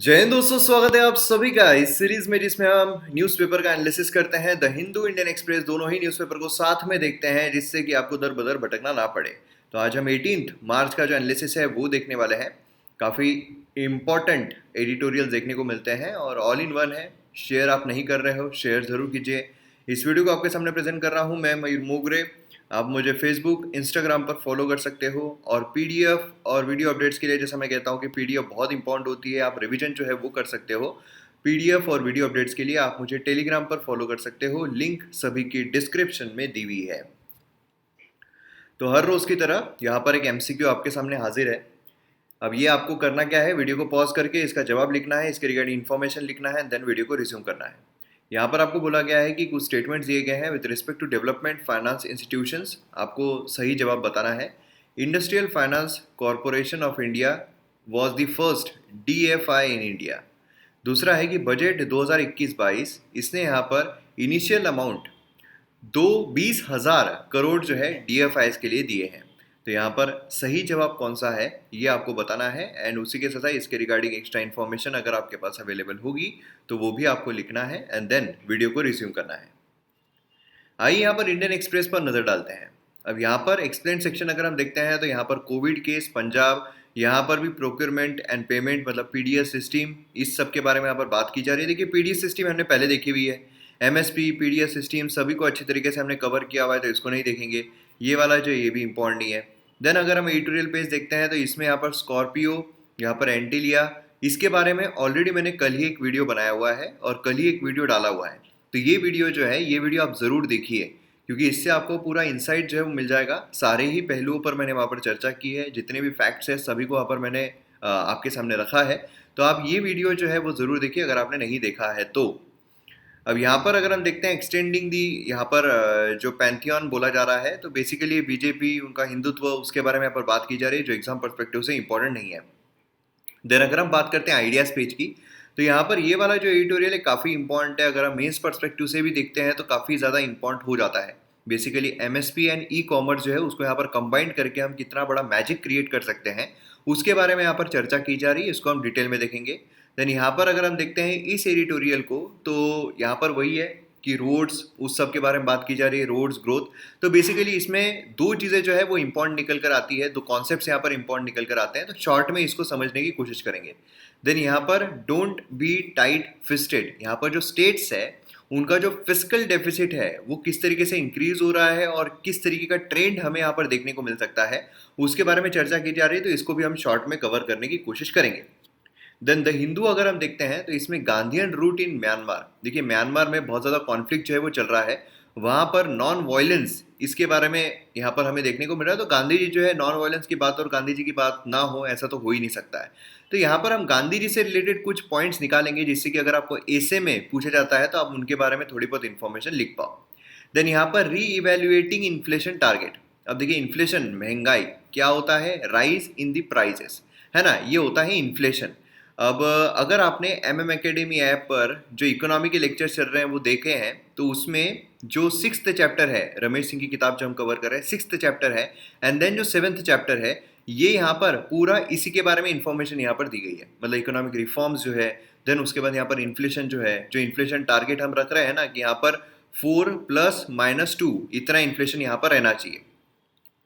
जय हिंद दोस्तों, स्वागत है आप सभी का इस सीरीज में जिसमें हम न्यूज़पेपर का एनालिसिस करते हैं। द हिंदू, इंडियन एक्सप्रेस दोनों ही न्यूज़पेपर को साथ में देखते हैं जिससे कि आपको दर बदर भटकना ना पड़े। तो आज हम 18 मार्च का जो एनालिसिस है वो देखने वाले हैं। काफ़ी इम्पॉर्टेंट एडिटोरियल देखने को मिलते हैं और ऑल इन वन है। शेयर आप नहीं कर रहे हो, शेयर ज़रूर कीजिए। इस वीडियो को आपके सामने प्रेजेंट कर रहा हूँ मैं, मयूर मोगरे। आप मुझे फेसबुक, इंस्टाग्राम पर फॉलो कर सकते हो और पीडीएफ और वीडियो अपडेट्स के लिए जैसा मैं कहता हूँ कि पीडीएफ बहुत इंपॉर्टेंट होती है, आप रिवीजन जो है वो कर सकते हो। पीडीएफ और वीडियो अपडेट्स के लिए आप मुझे टेलीग्राम पर फॉलो कर सकते हो, लिंक सभी की डिस्क्रिप्शन में दी हुई है। तो हर रोज़ की तरह यहाँ पर एक एमसीक्यू आपके सामने हाजिर है। अब ये आपको करना क्या है, वीडियो को पॉज करके इसका जवाब लिखना है, इसके रिगार्डिंग इन्फॉर्मेशन लिखना है, देन वीडियो को रिज्यूम करना है। यहाँ पर आपको बोला गया है कि कुछ स्टेटमेंट्स दिए गए हैं with respect to development finance institutions, आपको सही जवाब बताना है। Industrial finance corporation of India was the first DFI in India. दूसरा है कि बजट 2021-22 इसने यहाँ पर इनिशियल अमाउंट 20,000 करोड़ जो है डीएफआईएस के लिए दिए हैं। तो यहाँ पर सही जवाब कौन सा है ये आपको बताना है एंड उसी के साथ इसके रिगार्डिंग एक्स्ट्रा इन्फॉर्मेशन अगर आपके पास अवेलेबल होगी तो वो भी आपको लिखना है एंड देन वीडियो को रिज्यूम करना है। आइए यहाँ पर इंडियन एक्सप्रेस पर नज़र डालते हैं। अब यहाँ पर एक्सप्लेन सेक्शन अगर हम देखते हैं तो यहाँ पर कोविड केस पंजाब, यहाँ पर भी प्रोक्योरमेंट एंड पेमेंट मतलब पीडीएस सिस्टम, इस सब के बारे में यहाँ पर बात की जा रही है। देखिए पीडीएस सिस्टम हमने पहले देखी हुई है, एमएसपी पीडीएस सिस्टम सभी को अच्छी तरीके से हमने कवर किया हुआ है, तो इसको नहीं देखेंगे। ये वाला जो ये भी इंपॉर्टेंट नहीं है। देन अगर हम एडिटोरियल पेज देखते हैं तो इसमें यहाँ पर स्कॉर्पियो, यहाँ पर एंटीलिया, इसके बारे में ऑलरेडी मैंने कल ही एक वीडियो बनाया हुआ है और कल ही एक वीडियो डाला हुआ है। तो ये वीडियो जो है ये वीडियो आप ज़रूर देखिए क्योंकि इससे आपको पूरा इंसाइट जो है वो मिल जाएगा। सारे ही पहलुओं पर मैंने वहाँ पर चर्चा की है, जितने भी फैक्ट्स हैं सभी को वहाँ पर मैंने आपके सामने रखा है। तो आप ये वीडियो जो है वो ज़रूर देखिए अगर आपने नहीं देखा है तो। अब यहाँ पर अगर हम देखते हैं एक्सटेंडिंग दी, यहाँ पर जो पैंथियन बोला जा रहा है तो बेसिकली बीजेपी उनका हिंदुत्व उसके बारे में यहाँ पर बात की जा रही है जो एग्जाम पर्सपेक्टिव से इंपॉर्टेंट नहीं है। देन अगर हम बात करते हैं आइडियाज़ पेज की तो यहाँ पर ये वाला जो एडिटोरियल है काफ़ी इंपॉर्टेंट है। अगर हम मेंस पर्सपेक्टिव से भी देखते हैं तो काफ़ी ज़्यादा इंपॉर्टेंट हो जाता है। Basically MSP and e commerce जो है उसको यहाँ पर कंबाइंड करके हम कितना बड़ा मैजिक क्रिएट कर सकते हैं उसके बारे में यहाँ पर चर्चा की जा रही है, इसको हम डिटेल में देखेंगे। देन यहाँ पर अगर हम देखते हैं इस एडिटोरियल को तो यहाँ पर वही है कि रोड्स उस सब के बारे में बात की जा रही है, रोड्स ग्रोथ। तो बेसिकली इसमें दो चीज़ें जो है वो इंपॉर्टेंट निकल कर आती है, दो कॉन्सेप्ट्स यहाँ पर इंपॉर्टेंट निकल कर आते हैं, तो शॉर्ट में इसको समझने की कोशिश करेंगे। देन यहाँ पर डोंट बी टाइट फिस्टेड, यहाँ पर जो स्टेट्स है उनका जो फिस्कल डेफिसिट है वो किस तरीके से इंक्रीज हो रहा है और किस तरीके का ट्रेंड हमें यहाँ पर देखने को मिल सकता है उसके बारे में चर्चा की जा रही है। तो इसको भी हम शॉर्ट में कवर करने की कोशिश करेंगे। देन द हिंदू अगर हम देखते हैं तो इसमें गांधीयन रूट इन म्यांमार, देखिए म्यांमार में बहुत ज़्यादा कॉन्फ्लिक्ट जो है वो चल रहा है, वहाँ पर नॉन वायलेंस इसके बारे में यहाँ पर हमें देखने को मिल रहा है। तो गांधी जी जो है नॉन वायलेंस की बात और गांधी जी की बात ना हो ऐसा तो हो ही नहीं सकता है। तो यहाँ पर हम गांधी जी से रिलेटेड कुछ पॉइंट्स निकालेंगे जिससे कि अगर आपको ऐसे में पूछा जाता है तो आप उनके बारे में थोड़ी बहुत इन्फॉर्मेशन लिख पाओ। देन यहाँ पर री इवेल्युएटिंग इन्फ्लेशन टारगेट। अब देखिए इन्फ्लेशन महंगाई क्या होता है, राइज इन दी प्राइजेस, है ना, ये होता है इन्फ्लेशन। अब अगर आपने एमएम एकेडमी ऐप पर जो इकोनॉमी के लेक्चर्स चल रहे हैं वो देखे हैं तो उसमें जो 6th चैप्टर है, रमेश सिंह की किताब जो हम कवर कर रहे हैं 6th चैप्टर है एंड देन जो 7th चैप्टर है ये यहाँ पर पूरा इसी के बारे में इंफॉर्मेशन यहाँ पर दी गई है, मतलब इकोनॉमिक रिफॉर्म्स जो है। देन उसके बाद यहाँ पर इन्फ्लेशन जो है, जो इन्फ्लेशन टारगेट हम रख रहे हैं ना कि यहाँ पर 4+-2 इतना इन्फ्लेशन यहाँ पर रहना चाहिए,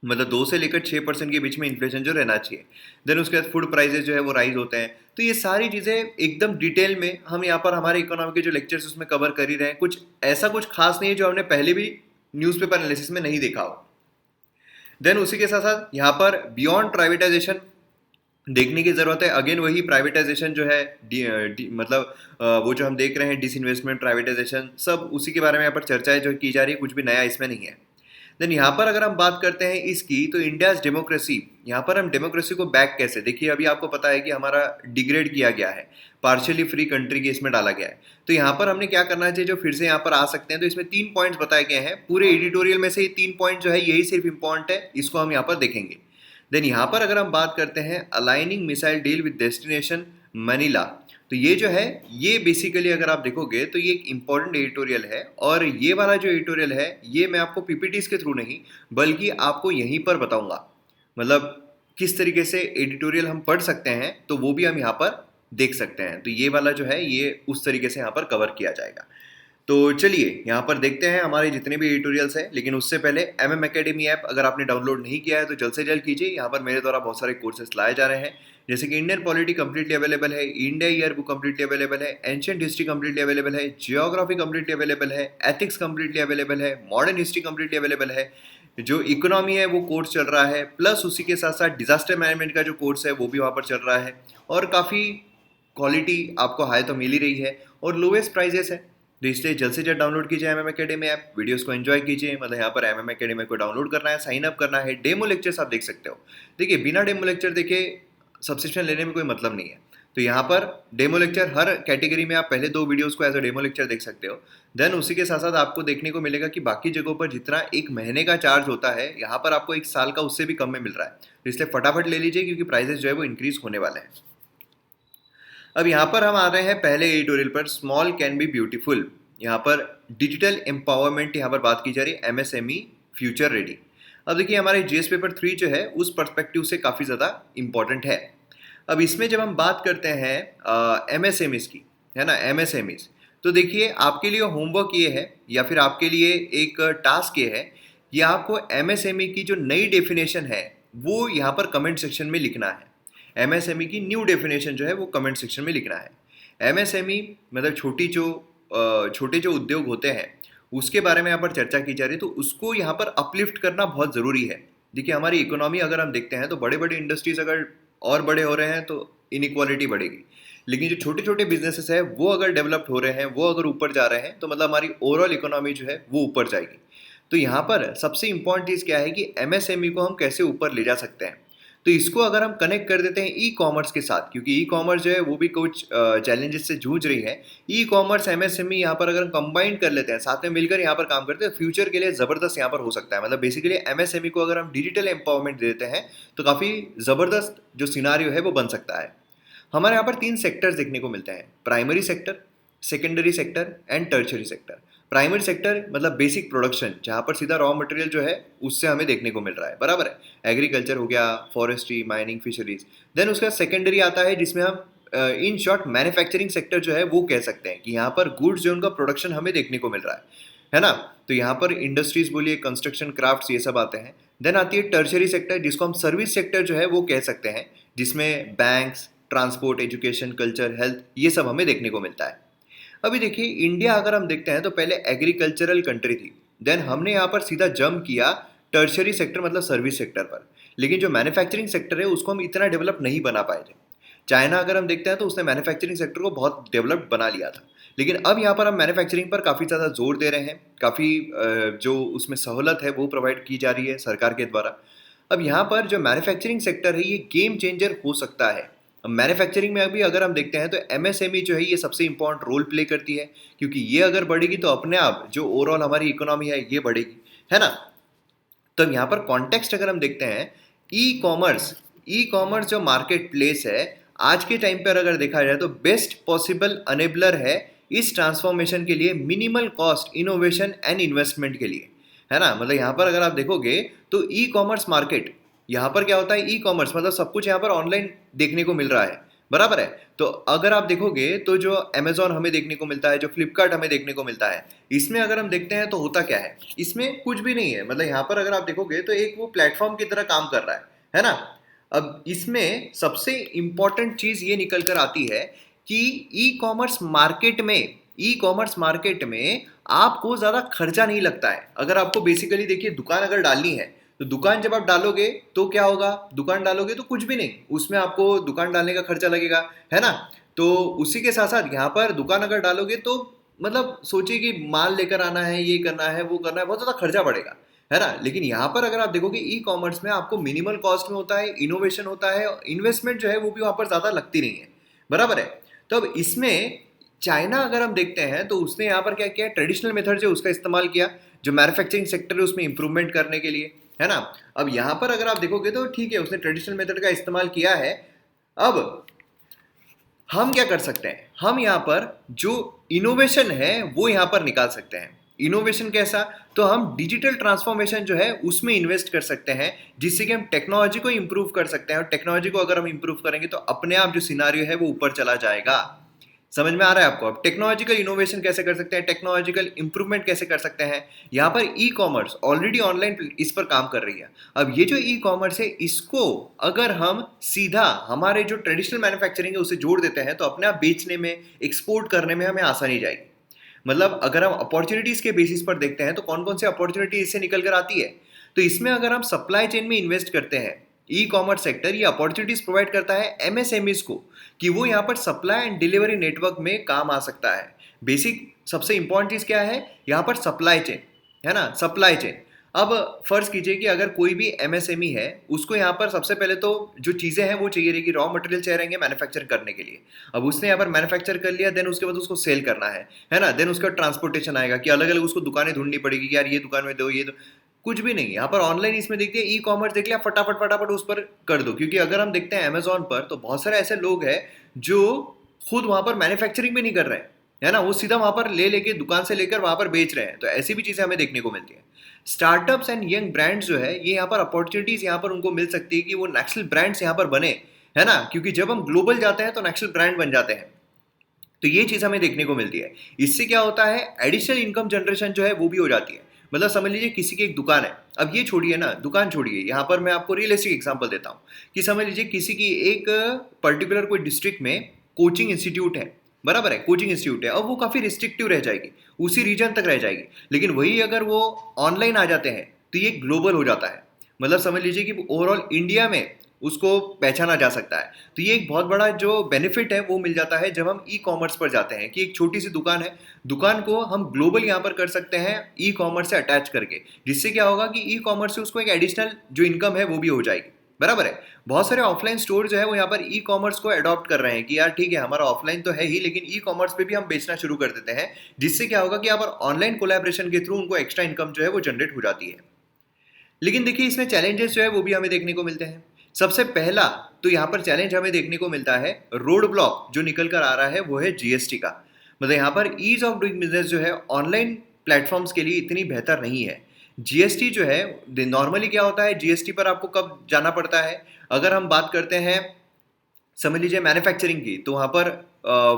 मतलब 2 से लेकर 6% के बीच में इन्फ्लेशन जो रहना चाहिए। देन उसके बाद फूड प्राइसेस जो है वो राइज होते हैं। तो ये सारी चीज़ें एकदम डिटेल में हम यहाँ पर हमारे इकोनॉमी के जो लेक्चर्स उसमें कवर कर ही रहे हैं। कुछ ऐसा कुछ खास नहीं है जो हमने पहले भी न्यूज़पेपर एनालिसिस में नहीं देखा हो। देन उसी के साथ साथ यहाँ पर बियॉन्ड प्राइवेटाइजेशन देखने की ज़रूरत है। अगेन वही प्राइवेटाइजेशन जो है मतलब वो जो हम देख रहे हैं डिसइन्वेस्टमेंट प्राइवेटाइजेशन सब उसी के बारे में यहाँ पर चर्चाएं जो की जा रही है, कुछ भी नया इसमें नहीं है। देन यहाँ पर अगर हम बात करते हैं इसकी तो इंडियाज डेमोक्रेसी, यहाँ पर हम डेमोक्रेसी को बैक कैसे, देखिए अभी आपको पता है कि हमारा डिग्रेड किया गया है, पार्शियली फ्री कंट्री के इसमें डाला गया है। तो यहाँ पर हमने क्या करना चाहिए जो फिर से यहाँ पर आ सकते हैं, तो इसमें 3 पॉइंट्स बताए गए हैं। पूरे एडिटोरियल में से ये 3 पॉइंट जो है यही सिर्फ इंपॉर्टेंट है, इसको हम यहाँ पर देखेंगे। देन यहाँ पर अगर हम बात करते हैं aligning missile deal with destination Manila, तो ये जो है ये बेसिकली अगर आप देखोगे तो ये एक इम्पॉर्टेंट एडिटोरियल है और ये वाला जो एडिटोरियल है ये मैं आपको पीपीटीज के थ्रू नहीं बल्कि आपको यहीं पर बताऊंगा, मतलब किस तरीके से एडिटोरियल हम पढ़ सकते हैं तो वो भी हम यहाँ पर देख सकते हैं। तो ये वाला जो है ये उस तरीके से यहाँ पर कवर किया जाएगा। तो चलिए यहाँ पर देखते हैं हमारे जितने भी ट्यूटोरियल्स हैं, लेकिन उससे पहले एमएम ऐप अगर आपने डाउनलोड नहीं किया है तो जल्द से जल्द कीजिए। यहाँ पर मेरे द्वारा बहुत सारे कोर्सेज लाए जा रहे हैं, जैसे कि इंडियन पॉलिटी कंप्लीटली अवेलेबल है, India year book completely available है, एंशिएंट हिस्ट्री कंप्लीटली अवेलेबल है, जियोग्राफी कंप्लीटली अवेलेबल है, एथिक्स कंप्लीटली अवेलेबल है, मॉडर्न हिस्ट्री कंप्लीटली अवेलेबल है, जो इकोनॉमी है वो कोर्स चल रहा है, प्लस उसी के साथ साथ डिजास्टर मैनेजमेंट का जो कोर्स है वो भी वहाँ पर चल रहा है, और काफ़ी क्वालिटी आपको हाई तो मिल ही रही है और लोवेस्ट प्राइजेस है। तो इसलिए जल्द से जल्द डाउनलोड कीजिए एमएम एकेडमी ऐप, वीडियोस को एंजॉय कीजिए। मतलब यहाँ पर एमएम एकेडमी को डाउनलोड करना है, साइन अप करना है, डेमो लेक्चर्स आप देख सकते हो। देखिए बिना डेमो लेक्चर देखे सब्सक्रिप्शन लेने में कोई मतलब नहीं है। तो यहाँ पर डेमो लेक्चर हर कैटेगरी में आप पहले 2 वीडियोस को एज अ डेमो लेक्चर देख सकते हो। देन उसी के साथ साथ आपको देखने को मिलेगा कि बाकी जगहों पर जितना 1 महीने का चार्ज होता है, यहाँ पर आपको 1 साल का उससे भी कम में मिल रहा है। तो इसलिए फटाफट ले लीजिए क्योंकि प्राइजेस जो है वो इंक्रीज होने वाले हैं। अब यहाँ पर हम आ रहे हैं पहले एडिटोरियल पर, स्मॉल कैन बी ब्यूटीफुल। यहाँ पर डिजिटल एम्पावरमेंट यहाँ पर बात की जा रही है, एमएसएमई फ्यूचर रेडी। अब देखिए हमारे जीएस पेपर 3 जो है उस पर्सपेक्टिव से काफ़ी ज़्यादा इंपॉर्टेंट है। अब इसमें जब हम बात करते हैं एमएसएमईज की, है ना, एमएसएमईज, तो देखिए आपके लिए होमवर्क ये है या फिर आपके लिए एक टास्क ये है कि आपको एमएसएमई की जो नई डेफिनेशन है वो यहाँ पर कमेंट सेक्शन में लिखना है। एमएसएमई की न्यू डेफिनेशन जो है वो कमेंट सेक्शन में लिखना है। एमएसएमई मतलब छोटे जो उद्योग होते हैं उसके बारे में यहाँ पर चर्चा की जा रही है, तो उसको यहाँ पर अपलिफ्ट करना बहुत ज़रूरी है। देखिए हमारी इकोनॉमी अगर हम देखते हैं तो बड़े बड़े इंडस्ट्रीज अगर और बड़े हो रहे हैं तो इनइक्वालिटी बढ़ेगी, लेकिन जो छोटे छोटे बिजनेसेस है वो अगर डेवलप्ड हो रहे हैं, वो अगर ऊपर जा रहे हैं, तो मतलब हमारी ओवरऑल इकोनॉमी जो है वो ऊपर जाएगी। तो यहाँ पर सबसे इंपॉर्टेंट चीज़ क्या है कि एमएसएमई को हम कैसे ऊपर ले जा सकते हैं। तो इसको अगर हम कनेक्ट कर देते हैं ई कॉमर्स के साथ, क्योंकि ई कॉमर्स जो है वो भी कुछ चैलेंजेस से जूझ रही है। ई कॉमर्स एमएसएमई यहाँ पर अगर हम कंबाइन कर लेते हैं, साथ में मिलकर यहाँ पर काम करते हैं, फ्यूचर के लिए ज़बरदस्त यहाँ पर हो सकता है। मतलब बेसिकली एमएसएमई को अगर हम डिजिटल एम्पावरमेंट दे देते हैं तो काफ़ी ज़बरदस्त जो सिनारियो है वो बन सकता है। हमारे यहाँ पर 3 सेक्टर्स देखने को मिलते हैं, primary sector, secondary sector and tertiary sector. Primary sector मतलब बेसिक प्रोडक्शन, जहाँ पर सीधा रॉ मटेरियल जो है उससे हमें देखने को मिल रहा है, बराबर है। एग्रीकल्चर हो गया, फॉरेस्ट्री, माइनिंग, फिशरीज। देन उसका सेकेंडरी आता है जिसमें हम इन शॉर्ट मैन्युफैक्चरिंग सेक्टर जो है वो कह सकते हैं कि यहाँ पर गुड्स जो उनका प्रोडक्शन हमें देखने को मिल रहा है ना। तो यहाँ पर इंडस्ट्रीज बोलिए, कंस्ट्रक्शन, क्राफ्ट्स, ये सब आते हैं। देन आती है टर्शरी सेक्टर जिसको हम सर्विस सेक्टर जो है वो कह सकते हैं, जिसमें banks, transport, education, culture, health, ये सब हमें देखने को मिलता है। अभी देखिए इंडिया अगर हम देखते हैं तो पहले एग्रीकल्चरल कंट्री थी, देन हमने यहाँ पर सीधा जंप किया टर्शरी सेक्टर मतलब सर्विस सेक्टर पर। लेकिन जो मैन्युफैक्चरिंग सेक्टर है उसको हम इतना डेवलप नहीं बना पाए थे। चाइना अगर हम देखते हैं तो उसने मैन्युफैक्चरिंग सेक्टर को बहुत डेवलप्ड बना लिया था, लेकिन अब यहाँ पर हम मैन्युफैक्चरिंग पर काफ़ी ज़्यादा जोर दे रहे हैं, काफ़ी जो उसमें सहूलत है वो प्रोवाइड की जा रही है सरकार के द्वारा। अब यहाँ पर जो मैन्युफैक्चरिंग सेक्टर है ये गेम चेंजर हो सकता है। मैन्युफैक्चरिंग में अभी अगर हम देखते हैं तो एमएसएमई जो है ये सबसे इंपॉर्टेंट रोल प्ले करती है, क्योंकि ये अगर बढ़ेगी तो अपने आप जो ओवरऑल हमारी इकोनॉमी है ये बढ़ेगी, है ना। तो यहाँ पर कॉन्टेक्स्ट अगर हम देखते हैं, ई कॉमर्स जो मार्केट प्लेस है आज के टाइम पर अगर देखा जाए तो बेस्ट पॉसिबल अनेबलर है इस ट्रांसफॉर्मेशन के लिए, minimal cost, innovation and investment के लिए, है ना। मतलब यहाँ पर अगर आप देखोगे तो ई कॉमर्स मार्केट, यहाँ पर क्या होता है, ई कॉमर्स मतलब सब कुछ यहाँ पर ऑनलाइन देखने को मिल रहा है, बराबर है। तो अगर आप देखोगे तो जो अमेजोन हमें देखने को मिलता है, जो फ्लिपकार्ट हमें देखने को मिलता है, इसमें अगर हम देखते हैं तो होता क्या है, इसमें कुछ भी नहीं है। मतलब यहाँ पर अगर आप देखोगे तो एक वो प्लेटफॉर्म की तरह काम कर रहा है ना। अब इसमें सबसे इंपॉर्टेंट चीज ये निकल कर आती है कि ई कॉमर्स मार्केट में आपको ज्यादा खर्चा नहीं लगता है। अगर आपको बेसिकली देखिए दुकान अगर डालनी है तो दुकान जब आप डालोगे तो क्या होगा, दुकान डालोगे तो कुछ भी नहीं, उसमें आपको दुकान डालने का खर्चा लगेगा, है ना। तो उसी के साथ साथ यहाँ पर दुकान अगर डालोगे तो मतलब सोचिए कि माल लेकर आना है, ये करना है, वो करना है, बहुत ज़्यादा खर्चा पड़ेगा, है ना। लेकिन यहाँ पर अगर आप देखोगे ई कॉमर्स में आपको मिनिमल कॉस्ट में होता है, इनोवेशन होता है, इन्वेस्टमेंट जो है वो भी वहाँ पर ज़्यादा लगती नहीं है, बराबर है। तो अब इसमें चाइना अगर हम देखते हैं तो उसने यहाँ पर क्या किया, ट्रेडिशनल मेथड जो उसका इस्तेमाल किया, जो मैन्युफैक्चरिंग सेक्टर है उसमें इंप्रूवमेंट करने के लिए, है ना। अब यहाँ पर अगर आप देखोगे तो ठीक है उसने ट्रेडिशनल मेथड का इस्तेमाल किया है। अब हम क्या कर सकते हैं, हम यहाँ पर जो इनोवेशन है वो यहाँ पर निकाल सकते हैं। इनोवेशन कैसा? तो हम डिजिटल ट्रांसफॉर्मेशन जो है उसमें इन्वेस्ट कर सकते हैं, जिससे कि हम टेक्नोलॉजी को इंप्रूव कर सकते हैं, और टेक्नोलॉजी को अगर हम इंप्रूव करेंगे तो अपने आप जो सिनारियो है वो ऊपर चला जाएगा। समझ में आ रहा है आपको? अब टेक्नोलॉजिकल इनोवेशन कैसे कर सकते हैं, टेक्नोलॉजिकल इंप्रूवमेंट कैसे कर सकते हैं? यहाँ पर ई कॉमर्स ऑलरेडी ऑनलाइन इस पर काम कर रही है। अब ये जो ई कॉमर्स है, इसको अगर हम सीधा हमारे जो ट्रेडिशनल मैन्युफैक्चरिंग है उसे जोड़ देते हैं तो अपने आप बेचने में, एक्सपोर्ट करने में हमें आसानी जाएगी। मतलब अगर हम अपॉर्चुनिटीज के बेसिस पर देखते हैं तो कौन कौन सी अपॉर्चुनिटी इससे निकल कर आती है, तो इसमें अगर हम सप्लाई चेन में इन्वेस्ट करते हैं, ई कॉमर्स सेक्टर ये अपॉर्चुनिटीज प्रोवाइड करता है एमएसएमईज को कि वो यहाँ पर सप्लाई एंड डिलीवरी नेटवर्क में काम आ सकता है। बेसिक सबसे इंपॉर्टेंट चीज क्या है यहाँ पर? सप्लाई चेन, है ना, सप्लाई चेन। अब फर्ज कीजिए कि अगर कोई भी एमएसएमई है, उसको यहाँ पर सबसे पहले तो जो चीज़ें हैं वो चाहिए रहेगी, रॉ मटेरियल चाहिए रहेंगे मैन्युफैक्चर करने के लिए। अब उसने यहाँ पर मैन्युफैक्चर कर लिया, देन उसके बाद उसको सेल करना है ना, देन उसका ट्रांसपोर्टेशन आएगा कि अलग अलग उसको दुकानें ढूंढनी पड़ेगी कि यार ये दुकान में दो, ये दो। कुछ भी नहीं, यहाँ पर ऑनलाइन इसमें देखते हैं, ई कॉमर्स देख लिया, फटाफट फटाफट उस पर कर दो। क्योंकि अगर हम देखते हैं अमेजोन पर तो बहुत सारे ऐसे लोग हैं जो खुद वहां पर मैन्युफैक्चरिंग भी नहीं कर रहे हैं, है ना, वो सीधा वहां पर ले लेके दुकान से लेकर वहां पर बेच रहे हैं। तो ऐसी भी चीजें हमें देखने को मिलती है। स्टार्टअप्स एंड यंग ब्रांड्स जो है, ये यहाँ पर अपॉर्चुनिटीज यहाँ पर उनको मिल सकती है कि वो नेशनल ब्रांड्स यहाँ पर बने, है ना, क्योंकि जब हम ग्लोबल जाते हैं तो नेशनल ब्रांड बन जाते हैं। तो ये चीज हमें देखने को मिलती है। इससे क्या होता है, एडिशनल इनकम जनरेशन जो है वो भी हो जाती है। मतलब समझ लीजिए किसी की एक दुकान है, अब ये छोड़िए ना, दुकान छोड़िए, यहाँ पर मैं आपको रियलिस्टिक एग्जांपल देता हूँ कि समझ लीजिए किसी की एक पर्टिकुलर कोई डिस्ट्रिक्ट में कोचिंग इंस्टीट्यूट है, बराबर है, कोचिंग इंस्टीट्यूट है, और वो काफ़ी रिस्ट्रिक्टिव रह जाएगी, उसी रीजन तक रह जाएगी। लेकिन वही अगर वो ऑनलाइन आ जाते हैं तो ये ग्लोबल हो जाता है। मतलब समझ लीजिए कि ओवरऑल इंडिया में उसको पहचाना जा सकता है। तो ये एक बहुत बड़ा जो बेनिफिट है वो मिल जाता है जब हम ई कॉमर्स पर जाते हैं, कि एक छोटी सी दुकान है, दुकान को हम ग्लोबल यहाँ पर कर सकते हैं ई कॉमर्स से अटैच करके, जिससे क्या होगा कि ई कॉमर्स से उसको एक एडिशनल जो इनकम है वो भी हो जाएगी, बराबर है। बहुत सारे ऑफलाइन स्टोर जो है वो यहाँ पर ई कॉमर्स को अडॉप्ट कर रहे हैं कि यार ठीक है, हमारा ऑफलाइन तो है ही, लेकिन ई कॉमर्स पे भी हम बेचना शुरू कर देते हैं, जिससे क्या होगा कि यहाँ पर ऑनलाइन कोलैबोरेशन के थ्रू उनको एक्स्ट्रा इनकम जो है वो जनरेट हो जाती है। लेकिन देखिए इसमें चैलेंजेस जो है वो भी हमें देखने को मिलते हैं। सबसे पहला तो यहाँ पर चैलेंज हमें देखने को मिलता है, रोड ब्लॉक जो निकल कर आ रहा है वो है जीएसटी का। मतलब यहाँ पर ईज ऑफ डूइंग बिजनेस जो है ऑनलाइन प्लेटफॉर्म्स के लिए इतनी बेहतर नहीं है। जीएसटी जो है, नॉर्मली क्या होता है, जीएसटी पर आपको कब जाना पड़ता है? अगर हम बात करते हैं समझ लीजिए मैन्युफैक्चरिंग की, तो वहाँ पर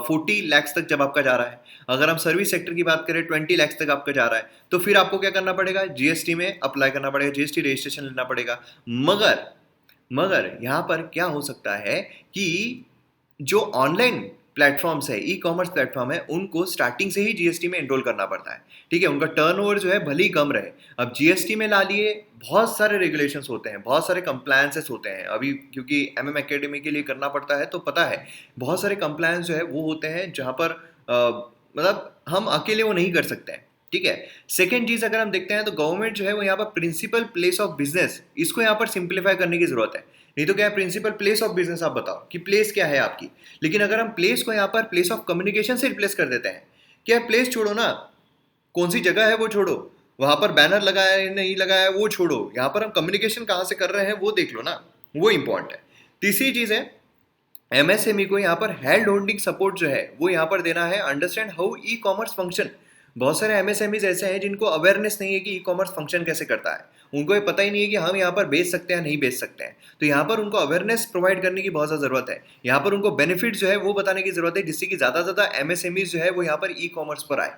40 लाख तक जब आपका जा रहा है, अगर हम सर्विस सेक्टर की बात करें 20 लाख तक आपका जा रहा है, तो फिर आपको क्या करना पड़ेगा, जीएसटी में अप्लाई करना पड़ेगा, जीएसटी रजिस्ट्रेशन लेना पड़ेगा। मगर मगर यहाँ पर क्या हो सकता है कि जो ऑनलाइन प्लेटफॉर्म्स है, ई कॉमर्स प्लेटफॉर्म है, उनको स्टार्टिंग से ही जीएसटी में एनरोल करना पड़ता है। ठीक है, उनका टर्नओवर जो है भले ही कम रहे। अब जीएसटी में ला लिए, बहुत सारे रेगुलेशंस होते हैं, बहुत सारे कंप्लायंसेस होते हैं। अभी क्योंकि एमएम एकेडमी के लिए करना पड़ता है तो पता है, बहुत सारे कंप्लायंस जो है वो होते हैं जहाँ पर मतलब हम अकेले वो नहीं कर सकते हैं। ठीक है। सेकेंड चीज अगर हम देखते हैं तो गवर्नमेंट जो है वो यहाँ पर प्रिंसिपल प्लेस ऑफ बिजनेस, इसको यहाँ पर सिंप्लीफाई करने की जरूरत है। नहीं तो क्या है, प्रिंसिपल प्लेस ऑफ बिजनेस आप बताओ कि प्लेस क्या है आपकी। लेकिन अगर हम प्लेस को यहाँ पर प्लेस ऑफ कम्युनिकेशन से रिप्लेस कर देते हैं, क्या प्लेस छोड़ो ना, कौन सी जगह है वो छोड़ो, वहां पर बैनर लगाया है नहीं लगाया है वो छोड़ो, यहाँ पर हम कम्युनिकेशन कहाँ से कर रहे हैं वो देख लो ना, वो इंपॉर्टेंट है। तीसरी चीज है, एमएसएमई को यहाँ पर हैंड होल्डिंग सपोर्ट जो है वो यहाँ पर देना है, understand how e commerce function. बहुत सारे एमएसएमईज ऐसे हैं जिनको अवेयरनेस नहीं है कि ई कॉमर्स फंक्शन कैसे करता है, उनको ये पता ही नहीं है कि हम यहाँ पर बेच सकते हैं नहीं बेच सकते हैं। तो यहाँ पर उनको अवेयरनेस प्रोवाइड करने की बहुत ज़्यादा ज़रूरत है, यहाँ पर उनको बेनिफिट जो है वो बताने की ज़रूरत है, जिससे कि ज़्यादा से ज़्यादा एमएसएमईज जो है वो यहाँ पर ई कॉमर्स पर आए।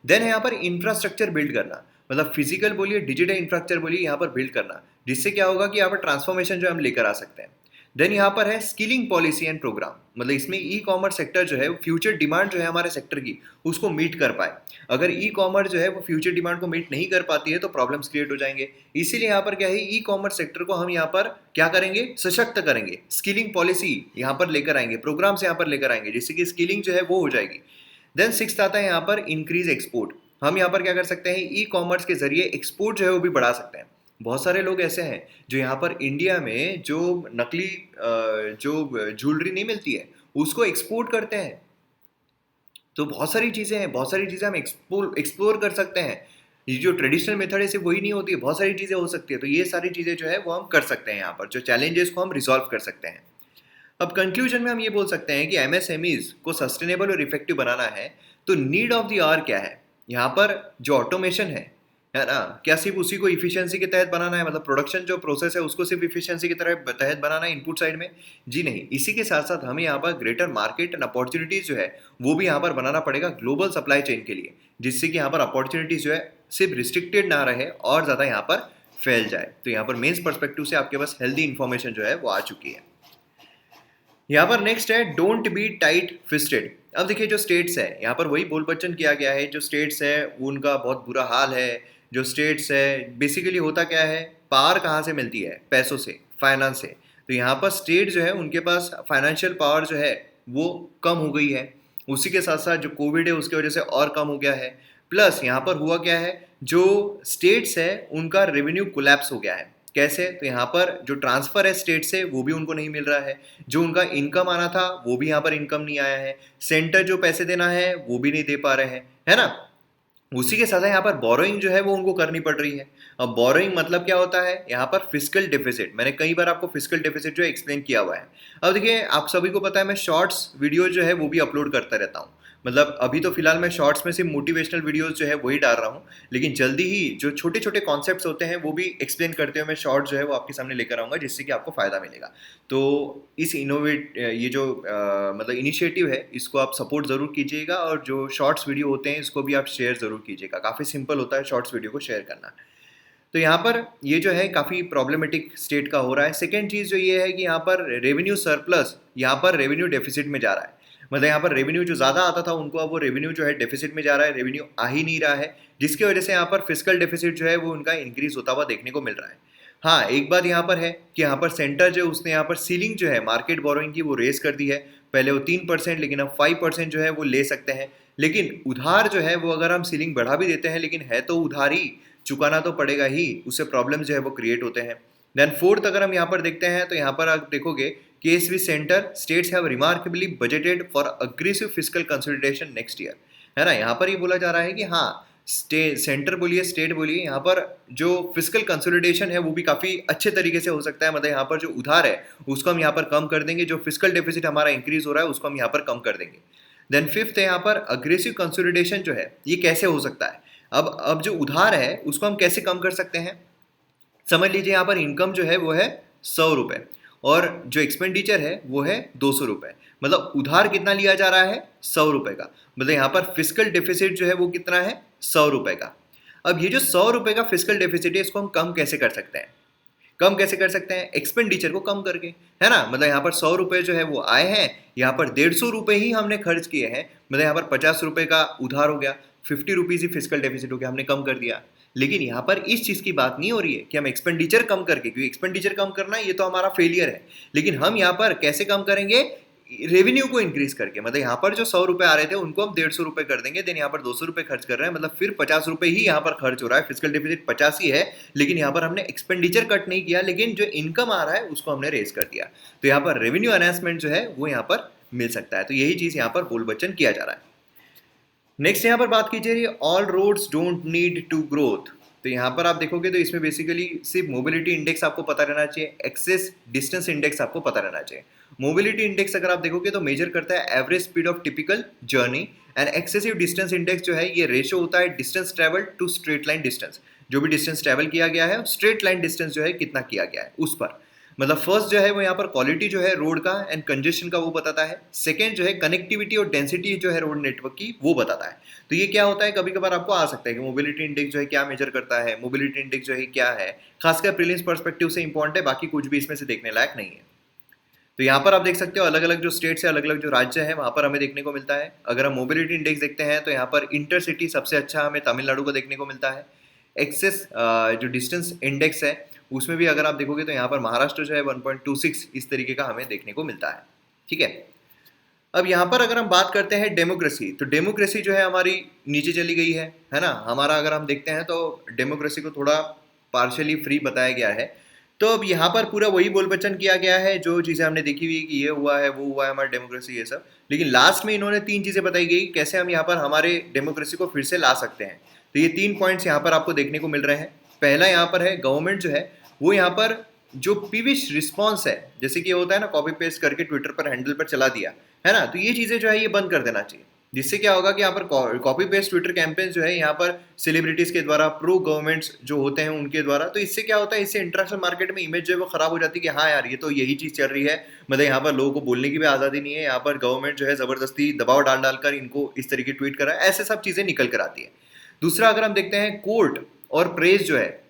देन यहाँ पर इंफ्रास्ट्रक्चर बिल्ड करना, मतलब फिजिकल बोलिए डिजिटल इंफ्रास्ट्रक्चर बोलिए, यहाँ पर बिल्ड करना, जिससे क्या होगा कि यहाँ पर ट्रांसफॉर्मेशन जो हम लेकर आ सकते हैं। देन यहाँ पर है स्किलिंग पॉलिसी एंड प्रोग्राम, मतलब इसमें ई कॉमर्स सेक्टर जो है फ्यूचर डिमांड जो है हमारे सेक्टर की उसको मीट कर पाए। अगर ई कॉमर्स जो है वो फ्यूचर डिमांड को मीट नहीं कर पाती है तो प्रॉब्लम्स क्रिएट हो जाएंगे। इसीलिए यहाँ पर क्या है, ई कॉमर्स सेक्टर को हम यहाँ पर क्या करेंगे, सशक्त करेंगे, स्किलिंग पॉलिसी यहाँ पर लेकर आएंगे, प्रोग्राम्स यहाँ पर लेकर आएंगे, जिससे कि स्किलिंग जो है वो हो जाएगी। देन सिक्स्थ आता है यहाँ पर इंक्रीज एक्सपोर्ट। हम यहाँ पर क्या कर सकते हैं, ई कॉमर्स के जरिए एक्सपोर्ट जो है वो भी बढ़ा सकते हैं। बहुत सारे लोग ऐसे हैं जो यहाँ पर इंडिया में जो नकली जो ज्वेलरी नहीं मिलती है उसको एक्सपोर्ट करते हैं। तो बहुत सारी चीज़ें हैं, बहुत सारी चीज़ें हम एक्सप्लोर कर सकते हैं। ये जो ट्रेडिशनल मेथड है सिर्फ वही नहीं होती है, बहुत सारी चीज़ें हो सकती है। तो ये सारी चीज़ें जो है वो हम कर सकते हैं, यहाँ पर जो चैलेंजेस को हम रिजॉल्व कर सकते हैं। अब कंक्लूजन में हम ये बोल सकते हैं कि एमएसएमईज को सस्टेनेबल और इफेक्टिव बनाना है तो नीड ऑफ द आवर क्या है, यहाँ पर जो ऑटोमेशन है ना, क्या सिर्फ उसी को इफिशियंसी के तहत बनाना है, मतलब प्रोडक्शन जो प्रोसेस है उसको सिर्फ इफिशियंसी के तहत बनाना है इनपुट साइड में? जी नहीं, इसी के साथ साथ हमें यहाँ पर ग्रेटर मार्केट एंड अपॉर्चुनिटीज जो है वो भी यहाँ पर बनाना पड़ेगा ग्लोबल सप्लाई चेन के लिए, जिससे कि यहाँ पर अपॉर्चुनिटीज जो है सिर्फ रिस्ट्रिक्टेड ना रहे और ज़्यादा यहाँ पर फैल जाए। तो यहाँ पर मेंस पर्सपेक्टिव से आपके पास हेल्दी इन्फॉर्मेशन जो है वो आ चुकी है। यहाँ पर नेक्स्ट है डोंट बी टाइट फिस्टेड। अब देखिए जो स्टेट्स है यहाँ पर वही बोल बच्चन किया गया है, जो स्टेट्स है वो उनका बहुत बुरा हाल है। जो स्टेट्स है बेसिकली होता क्या है, पावर कहाँ से मिलती है? पैसों से, फाइनेंस से। तो यहाँ पर स्टेट जो है उनके पास फाइनेंशियल पावर जो है वो कम हो गई है, उसी के साथ साथ जो कोविड है उसकी वजह से और कम हो गया है। प्लस यहाँ पर हुआ क्या है, जो स्टेट्स है उनका रेवेन्यू कोलैप्स हो गया है। कैसे? तो यहाँ पर जो ट्रांसफर है स्टेट से वो भी उनको नहीं मिल रहा है, जो उनका इनकम आना था वो भी यहाँ पर इनकम नहीं आया है, सेंटर जो पैसे देना है वो भी नहीं दे पा रहे हैं, है ना। उसी के साथ यहाँ पर बोरोइंग जो है वो उनको करनी पड़ रही है। अब बोरोइंग मतलब क्या होता है? यहाँ पर फिस्कल डेफिसिट, मैंने कई बार आपको फिस्कल डेफिसिट जो है एक्सप्लेन किया हुआ है। अब देखिए आप सभी को पता है मैं शॉर्ट्स वीडियो जो है वो भी अपलोड करता रहता हूँ, मतलब अभी तो फिलहाल मैं शॉर्ट्स में सिर्फ मोटिवेशनल वीडियोस जो है वही डाल रहा हूँ, लेकिन जल्दी ही जो छोटे छोटे कॉन्सेप्ट्स होते हैं वो भी एक्सप्लेन करते हुए मैं शॉर्ट जो है वो आपके सामने लेकर आऊँगा, जिससे कि आपको फायदा मिलेगा। तो इस इनोवेट ये जो मतलब इनिशिएटिव है इसको आप सपोर्ट ज़रूर कीजिएगा, और जो शॉर्ट्स वीडियो होते हैं इसको भी आप शेयर ज़रूर कीजिएगा। काफ़ी सिंपल होता है शॉर्ट्स वीडियो को शेयर करना। तो यहाँ पर ये जो है काफ़ी प्रॉब्लमेटिक स्टेट का हो रहा है। सेकेंड चीज़ जो ये है कि यहाँ पर रेवेन्यू सरप्लस यहाँ पर रेवेन्यू डेफिसिट में जा रहा है, मतलब यहाँ पर रेवेन्यू जो ज़्यादा आता था उनको अब वो रेवेन्यू जो है डेफिसिट में जा रहा है, रेवेन्यू आ ही नहीं रहा है, जिसकी वजह से यहाँ पर फिस्कल डेफिसिट जो है वो उनका इंक्रीज होता हुआ देखने को मिल रहा है। हाँ, एक बात यहाँ पर है कि यहाँ पर सेंटर जो उसने यहाँ पर सीलिंग जो है मार्केट बोरोइंग की वो रेस कर दी है। पहले वो 3% लेकिन अब 5% जो है वो ले सकते हैं, लेकिन उधार जो है वो अगर हम सीलिंग बढ़ा भी देते हैं लेकिन है तो उधार ही, चुकाना तो पड़ेगा ही, उससे प्रॉब्लम जो है वो क्रिएट होते हैं। देन फोर्थ अगर हम यहाँ पर देखते हैं तो यहाँ पर आप देखोगे KSV centre states have remarkably budgeted for aggressive fiscal consolidation next year, है ना। यहाँ पर ये बोला जा रहा है कि हाँ सेंटर बोलिए स्टेट बोलिए, यहाँ पर जो फिस्कल कंसोलिडेशन है वो भी काफ़ी अच्छे तरीके से हो सकता है, मतलब यहाँ पर जो उधार है उसको हम यहाँ पर कम कर देंगे, जो फिस्कल डेफिसिट हमारा इंक्रीज हो रहा है उसको हम यहाँ पर कम कर देंगे। देन फिफ्थ है यहाँ पर अग्रेसिव कंसोलिडेशन जो है ये कैसे हो सकता है? अब जो उधार है उसको हम कैसे कम कर सकते हैं? समझ लीजिए यहाँ पर इनकम जो है वो है 100 रुपये और जो एक्सपेंडिचर है वो है 200 रुपये, मतलब उधार कितना लिया जा रहा है? 100 रुपये का, मतलब यहाँ पर फिस्कल डेफिसिट जो है वो कितना है? 100 रुपये का। अब ये जो 100 रुपये का फिस्कल डेफिसिट है इसको हम कम कैसे कर सकते हैं? कम कैसे कर सकते हैं? एक्सपेंडिचर को कम करके, है ना। मतलब यहाँ पर 100 रुपये जो है वो आए हैं, यहाँ पर 150 रुपये ही हमने खर्च किए हैं, मतलब यहाँ पर 50 रुपये का उधार हो गया, 50 रुपीज़ ही फिस्कल डेफिसिट हो गया, हमने कम कर दिया। लेकिन यहाँ पर इस चीज़ की बात नहीं हो रही है कि हम एक्सपेंडिचर कम करके, क्योंकि एक्सपेंडिचर कम करना ये तो हमारा फेलियर है, लेकिन हम यहाँ पर कैसे कम करेंगे? रेवेन्यू को इंक्रीज करके, मतलब यहाँ पर जो 100 रुपये आ रहे थे उनको हम 150 रुपये कर देंगे, देन यहाँ पर 200 रुपये खर्च कर रहे हैं, मतलब फिर 50 रुपये ही यहाँ पर खर्च हो रहा है। फिजिकल डेफिसिट 50 ही है, लेकिन यहाँ पर हमने एक्सपेंडिचर कट नहीं किया, लेकिन जो इनकम आ रहा है उसको हमने रेज कर दिया। तो यहाँ पर रेवेन्यू एनहांसमेंट जो है वो यहाँ पर मिल सकता है। तो यही चीज़ यहाँ पर बोल बच्चन किया जा रहा है। नेक्स्ट यहाँ पर बात की जा रही है all roads don't need to growth. तो यहाँ पर आप देखोगे तो इसमें बेसिकली सिर्फ मोबिलिटी इंडेक्स आपको पता रहना चाहिए, एक्सेस डिस्टेंस इंडेक्स आपको पता रहना चाहिए। मोबिलिटी इंडेक्स अगर आप देखोगे तो मेजर करता है average speed of typical journey, and excessive distance index जो है ये रेशो होता है distance travel to straight line distance. जो भी डिस्टेंस ट्रेवल किया गया है स्ट्रेट लाइन डिस्टेंस जो है कितना किया गया है उस पर, मतलब फर्स्ट जो है वो यहाँ पर क्वालिटी जो है रोड का एंड कंजेशन का वो बताता है, सेकंड जो है कनेक्टिविटी और डेंसिटी जो है रोड नेटवर्क की वो बताता है। तो ये क्या होता है, कभी कभार आपको आ सकता है कि मोबिलिटी इंडेक्स जो है क्या मेजर करता है, मोबिलिटी इंडेक्स जो है क्या है, खासकर प्रीलिम्स पर्सपेक्टिव से इंपॉर्टेंट है, बाकी कुछ भी इसमें से देखने लायक नहीं है। तो यहाँ पर आप देख सकते हो अलग अलग जो स्टेट्स है, अलग अलग जो राज्य है वहाँ पर हमें देखने को मिलता है। अगर हम मोबिलिटी इंडेक्स देखते हैं तो यहाँ पर इंटरसिटी सबसे अच्छा हमें तमिलनाडु को देखने को मिलता है। एक्सेस जो डिस्टेंस इंडेक्स है उसमें भी अगर आप देखोगे तो यहाँ पर महाराष्ट्र जो है 1.26 इस तरीके का हमें देखने को मिलता है। ठीक है, अब यहाँ पर अगर हम बात करते हैं डेमोक्रेसी, तो डेमोक्रेसी जो है हमारी नीचे चली गई है ना। हमारा अगर हम देखते हैं तो डेमोक्रेसी को थोड़ा पार्शियली फ्री बताया गया है। तो अब यहाँ पर पूरा वही बोल बच्चन किया गया है जो चीज़ें हमने देखी हुई कि ये हुआ है वो हुआ है हमारी डेमोक्रेसी ये सब, लेकिन लास्ट में इन्होंने 3 चीज़ें बताई गई कैसे हम यहाँ पर हमारे डेमोक्रेसी को फिर से ला सकते हैं। तो ये 3 पॉइंट्स यहाँ पर आपको देखने को मिल रहे हैं। पहला यहाँ पर है गवर्नमेंट जो है वो यहाँ पर जो पीविश रिस्पॉन्स है, जैसे कि होता है ना कॉपी पेस्ट करके ट्विटर पर हैंडल पर चला दिया है ना, तो ये चीज़ें जो है ये बंद कर देना चाहिए। जिससे क्या होगा कि यहाँ पर कॉपी पेस्ट ट्विटर कैंपेन जो है यहाँ पर सेलिब्रिटीज के द्वारा, प्रो गवर्नमेंट्स जो होते हैं उनके द्वारा, तो इससे क्या होता है, इससे इंटरनेशनल मार्केट में इमेज जो है वो खराब हो जाती है कि हाँ यार ये तो यही चीज़ चल रही है, मतलब यहाँ पर लोगों को बोलने की भी आज़ादी नहीं है, यहाँ पर गवर्नमेंट जो है ज़बरदस्ती दबाव डाल डालकर इनको इस तरीके ट्वीट कर रहा है, ऐसे सब चीज़ें निकल कर आती है। दूसरा अगर हम देखते हैं कोर्ट और प्रेस जो है,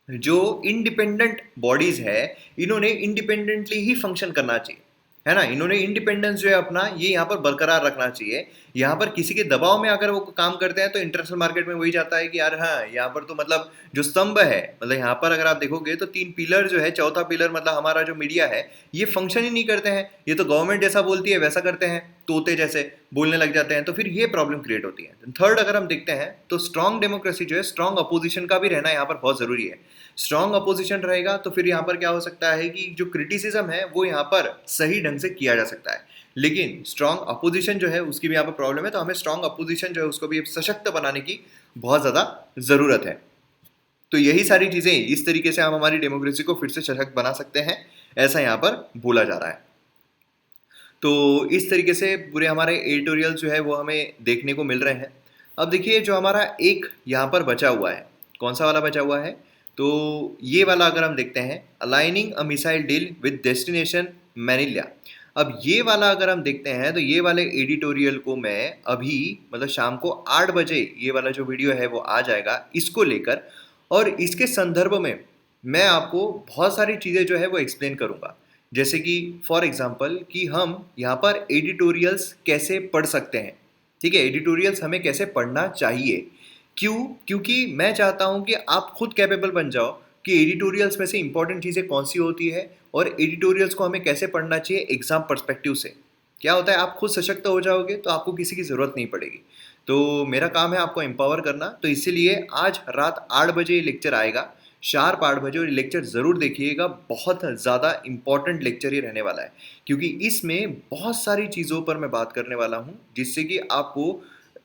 जो इंडिपेंडेंट बॉडीज है, इन्होंने इंडिपेंडेंटली ही फंक्शन करना चाहिए, है ना, इन्होंने इंडिपेंडेंस जो है अपना ये यहाँ पर बरकरार रखना चाहिए। यहाँ पर किसी के दबाव में अगर वो काम करते हैं तो इंटरनेशनल मार्केट में वही जाता है कि यार हाँ यहाँ पर तो मतलब जो स्तंभ है, मतलब यहाँ पर अगर आप देखोगे तो 3 पिलर जो है, चौथा पिलर मतलब हमारा जो मीडिया है, ये फंक्शन ही नहीं करते हैं, ये तो गवर्नमेंट जैसा बोलती है वैसा करते हैं, तोते जैसे बोलने लग जाते हैं, तो फिर ये प्रॉब्लम क्रिएट होती है। थर्ड अगर हम देखते हैं तो स्ट्रॉन्ग डेमोक्रेसी जो है, स्ट्रॉन्ग अपोजिशन का भी रहना यहाँ पर बहुत जरूरी है। स्ट्रॉन्ग अपोजिशन रहेगा तो फिर यहाँ पर क्या हो सकता है कि जो क्रिटिसिज्म है वो यहाँ पर सही ढंग से किया जा सकता है। लेकिन स्ट्रॉन्ग अपोजिशन जो है उसकी भी यहाँ पर प्रॉब्लम है, तो हमें स्ट्रॉन्ग अपोजिशन जो है उसको भी सशक्त बनाने की बहुत ज़्यादा ज़रूरत है। तो यही सारी चीज़ें, इस तरीके से हम हमारी डेमोक्रेसी को फिर से सशक्त बना सकते हैं, ऐसा यहाँ पर बोला जा रहा है। तो इस तरीके से पूरे हमारे एडिटोरियल जो है वो हमें देखने को मिल रहे हैं। अब देखिए जो हमारा एक यहाँ पर बचा हुआ है, कौन सा वाला बचा हुआ है, तो ये वाला अगर हम देखते हैं, aligning a missile deal with destination मैनिला। अब ये वाला अगर हम देखते हैं तो ये वाले एडिटोरियल को मैं अभी मतलब शाम को 8 बजे ये वाला जो वीडियो है वो आ जाएगा इसको लेकर, और इसके संदर्भ में मैं आपको बहुत सारी चीज़ें जो है वो एक्सप्लेन करूँगा। जैसे कि फॉर एग्जांपल कि हम यहाँ पर एडिटोरियल्स कैसे पढ़ सकते हैं, ठीक है, एडिटोरियल्स हमें कैसे पढ़ना चाहिए। क्यों? क्योंकि मैं चाहता हूँ कि आप खुद कैपेबल बन जाओ कि एडिटोरियल्स में से इंपॉर्टेंट चीज़ें कौन सी होती है और एडिटोरियल्स को हमें कैसे पढ़ना चाहिए एग्जाम पर्सपेक्टिव से। क्या होता है, आप खुद सशक्त हो जाओगे तो आपको किसी की ज़रूरत नहीं पड़ेगी। तो मेरा काम है आपको एम्पावर करना, तो इसीलिए आज रात 8 बजे ये लेक्चर आएगा, शार्प 8 बजे, और ये लेक्चर ज़रूर देखिएगा, बहुत ज़्यादा इंपॉर्टेंट लेक्चर ही रहने वाला है, क्योंकि इसमें बहुत सारी चीज़ों पर मैं बात करने वाला हूँ जिससे कि आपको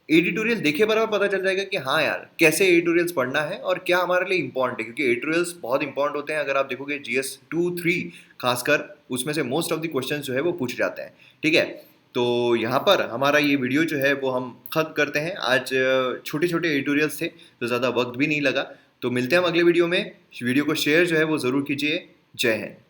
एडिटोरियल देखे बराबर पता चल जाएगा कि हाँ यार कैसे एडिटोरियल्स पढ़ना है और क्या हमारे लिए इंपॉर्टेंट है, क्योंकि एडिटोरियल्स बहुत इंपॉर्टेंट होते हैं। अगर आप देखोगे GS 2-3 खासकर, उसमें से मोस्ट ऑफ द क्वेश्चंस जो है वो पूछ जाते हैं, ठीक है। तो यहाँ पर हमारा ये वीडियो जो है वो हम खत्म करते हैं। आज छोटे छोटे एडिटोरियल्स थे तो ज़्यादा वक्त भी नहीं लगा, तो मिलते हैं हम अगले वीडियो में। वीडियो को शेयर जो है वो ज़रूर कीजिए। जय हिंद।